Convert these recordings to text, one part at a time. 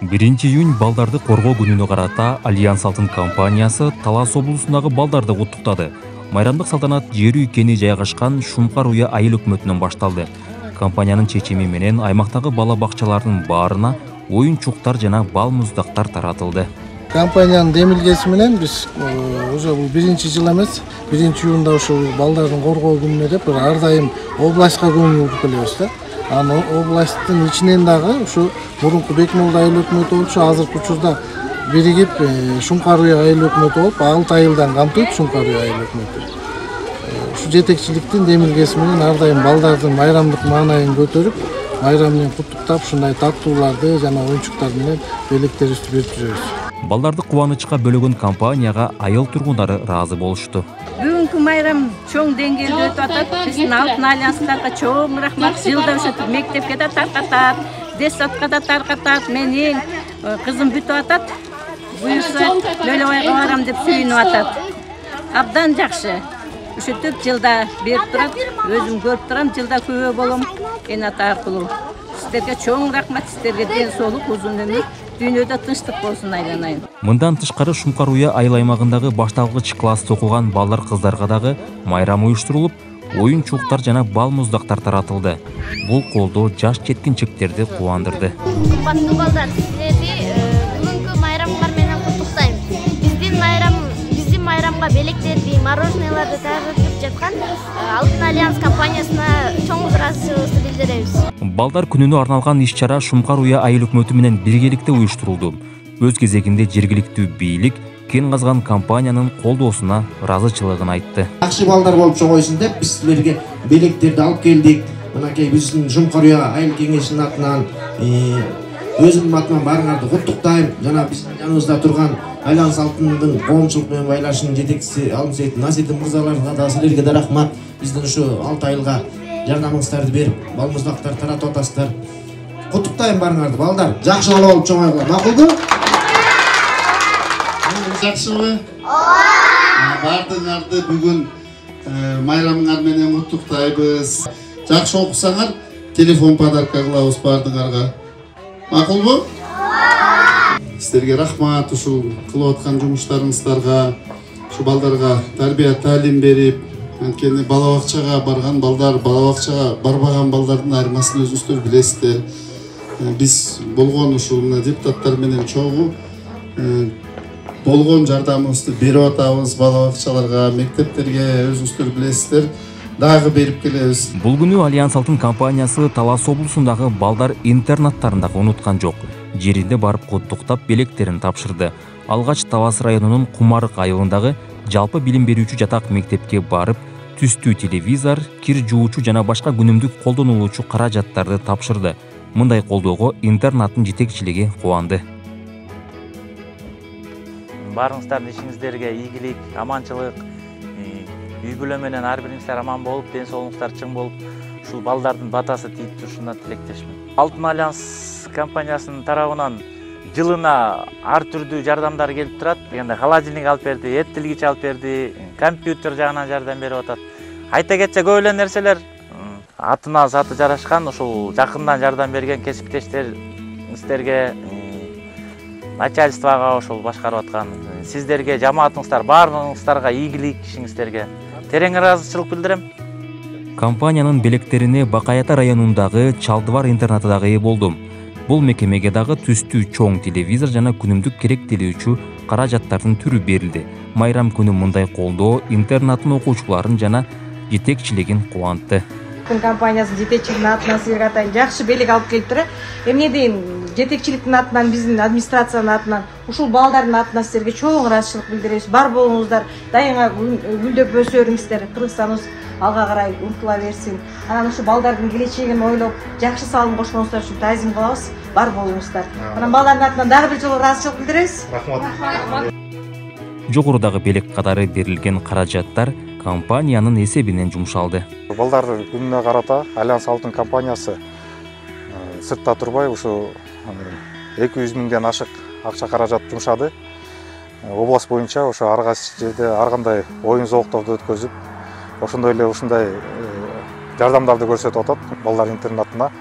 1-июнь балдарды коргоо күнүнө карата Альянс Алтын компаниясы Талас облусундагы балдарды куттуктады. Майрамдык салтанат жер үйкени жайгашкан Шумкар уя айыл өкмөтүнөн башталды. Компаниянын чечими менен аймактагы бала бакчаларынын баарына оюнчуктар жана бал муздактар таратылды. Компаниянын демилгеси менен биз уже бул 1-жыл эмес, 1-июнда ошо балдардын коргоо күнүнө деп ар дайым областка көңүл буруп келебиз да. Аны областтын ичинен дагы ушу мурунку Бекмолду айыл өкмөтү болуп, азыркы учурда биригип Шумкар уя айыл өкмөтү болуп, 6 айылдан камтыйт Шумкар уя айыл өкмөтү. Ушу жетекчиликтин демилгеси менен ар дайым балдардын майрамдык маанайын көтөрүп, майрам менен куттуктап, ушундай таттууларды жана оюнчуктар менен белектерибизди берип жүрөбүз. Балдарды кубанычка бөлөгөн компанияга айыл тургундары ыраазы болушту. Бүгүнкү майрам чоң деңгээлде өтүп атат. Биздин Алтын альянстарга чоң рахмат. Жылда ошентип мектепке да таркатат, детсадка да таркатат. Менин кызым бүтүп атат. Буюрса Лөлөбайга барам деп сүйүнүп атат. Абдан жакшы. Ушинтип жылда берип турат. Өзүм көрүп турам, жылда күбө болом. Энат аркылуу. Сиздерге чоң рахмат, сиздерге ден соолук, узун өмүр, дүйнөдө тынчтык болсун айланайын. Мындан тышкары Шумкар уя айыл аймагындагы башталгыч класста окуган балдар кыздарга дагы майрам уюштурулуп, оюнчуктар жана бал муздактар таратылды. Бул колдоо жаш жеткинчектерди кубандырды. Кымбаттуу балдар, сиздерди бүгүнкү майрамыңар менен куттуктайм. Биздин майрамга белектерди, мороженеларды даярдап жаткан Алтын альянс компаниясына чоң ыраазычылыгыбызды билдиребиз. Балдар күнүнө арналган иш-чара Шумкар уя айыл өкмөтү менен биргеликте уюштурулду. Өз кезегинде жергиликтүү бийлик кен казган компаниянын колдоосуна ыраазычылыгын айтты. Жакшы балдар болуп чоңойсун деп биз силерге белектерди алып келдик. Мынакей биздин Шумкар уя айыл кеңешинин атынан, өзүмдүн атыман баарыңарды куттуктайм. Жана биздин жаныбызда турган Альянс Алтындын коомчулук менен байланышынын жетекчиси Алымсейит Насидин мырзаларга да силерге да рахмат. Биздин ушу 6 айылга жардамыңыздарды берип, бал муздактар таратып атасыздар. Куттуктайм баарыңарды балдар. Жакшы бала болуп чоңойгула. Макулду? Жакшыбы? Бардыңарды бүгүн майрамыңар менен куттуктайбыз. Жакшы окусаңар, телефон подарка кылабыз бардыңарга. Макулбу? Сиздерге рахмат ушул кылып аткан жумуштарыңыздарга, ушу балдарга тарбия таалим берип, анткени бала бакчага барган балдар, бала бакчага барбаган балдардын айырмасын өзүңүздөр билесиздер. Биз болгон ушул мына депутаттар менен чогуу болгон жардамыбызды берип атабыз бала бакчаларга, мектептерге, өзүңүздөр билесиздер, дагы берип келебиз. Бул күнү Альянс Алтын компаниясы Талас облусундагы балдар интернаттарын дагы унуткан жок. Жеринде барып куттуктап белектерин тапшырды. Алгач Талас районунун Кумарык айылындагы жалпы билим берүүчү жатак мектепке барып, түстүү телевизор, кир жуучу жана башка күнүмдүк колдонулуучу каражаттарды тапшырды. Мындай колдоого интернаттын жетекчилиги кубанды. Баарыңыздардын ишиңиздерге ийгилик, аманчылык, үй бүлө менен ар бириңиздер аман болуп, ден соолугуңуздар чың болуп, ушул балдардын батасы тийип турушунан тилектешмин. Алтын альянс компаниясынын тарабынан жылына ар түрдүү жардамдар келип турат. Дегенде холодильник алып берди, эт тилгич алып берди, компьютер жагынан жардам берип атат. Айта кетсе көп эле нерселер атына заты жарашкан, ушул жакындан жардам берген кесиптештериңиздерге, начальствого ошол башкарып аткан сиздерге, жамаатыңыздар баарыңыздарга ийгилик, ишиңиздерге терең ыраазычылык билдирем. Компаниянын белектерине Бакаята районундагы Чалдыбар интернаты дагы ээ болду. Бул мекемеге дагы түстүү чоң телевизор жана күнүмдүк керектелүүчү каражаттардын түрү берилди. Майрам күнү мындай колдоо интернаттын окуучуларын жана жетекчилигин кубантты. Компаниясынын жетекчилигинин атынан силерге атайын жакшы белек алып келиптир. Эмне дейин, жетекчиликтин атынан, биздин администрациянын атынан, ушул балдардын атынан силерге чоң ыраазычылык билдиребиз. Бар болуңуздар, дайыма гүлдөп өсөрүңүздөр, Кыргызстаныбыз алга карай умтула берсин. Анан ушу балдардын келечегин ойлоп, жакшы салым кошконуңуздар үчүн таазим кылабыз. Бар болуңуздар. Анан балдардын атынан дагы бир жолу ыраазычылык билдиребиз. Рахмат. Жогорудагы белек катары берилген каражаттар компаниянын эсебинен жумшалды. Балдар күнүнө карата Альянс Алтын компаниясы сыртта турбай ушу 200 миңден ашык акча каражат жумшады. Область боюнча ошо ар кайсы жерде ар кандай оюн зоокторду өткөзүп, ошондой эле ушундай жардамдарды көрсөтүп атат. Балдар интернатына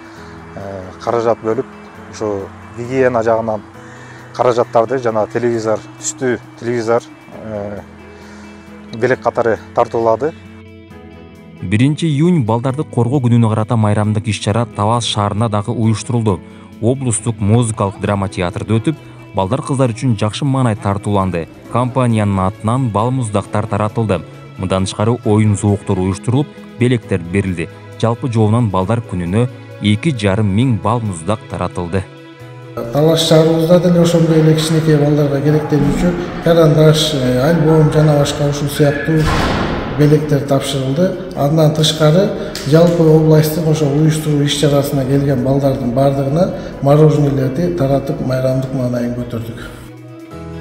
каражат бөлүп, ушу гигиена жагынан каражаттарды жана телевизор, түстүү телевизор, белек катары тартуулады. 1 июнь балдарды коргоо күнүнө карата майрамдык иш-чара Талас шаарында дагы уюштурулду. Облустук музыкалык драма театрда өтүп, балдар кыздар үчүн жакшы маанай тартууланды. Компаниянын атынан бал муздактар таратылды. Мындан тышкары оюн зооктору уюштурулуп, белектер берилди. Жалпы жоонан балдар күнүнө 2,5 миң бал муздак таратылды. Талаш шаарыбызда деле ошондой эле кичинекей балдарга керектелүүчү карандаш, альбом жана башка ушул сыяктуу белектер тапшырылды. Андан тышкары жалпы областтын ошо уюштуруу иш-чарасына келген балдардын бардыгына мороженелерди таратып, майрамдык маанайын көтөрдүк.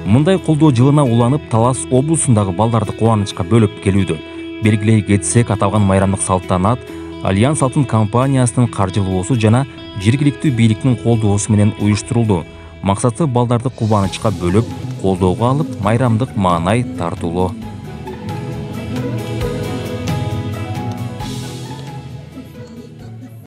Мындай колдоо жылына уланып, Талас облусундагы балдарды кубанычка бөлөп келүүдө. Белгилей кетсек, аталган майрамдык салтанат Альянс Алтын компаниясынын каржылоосу жана жергиликтүү бийликтин колдоосу менен уюштурулду. Максаты балдарды кубанычка бөлөп, колдоого алып, майрамдык маанай тартуулоо.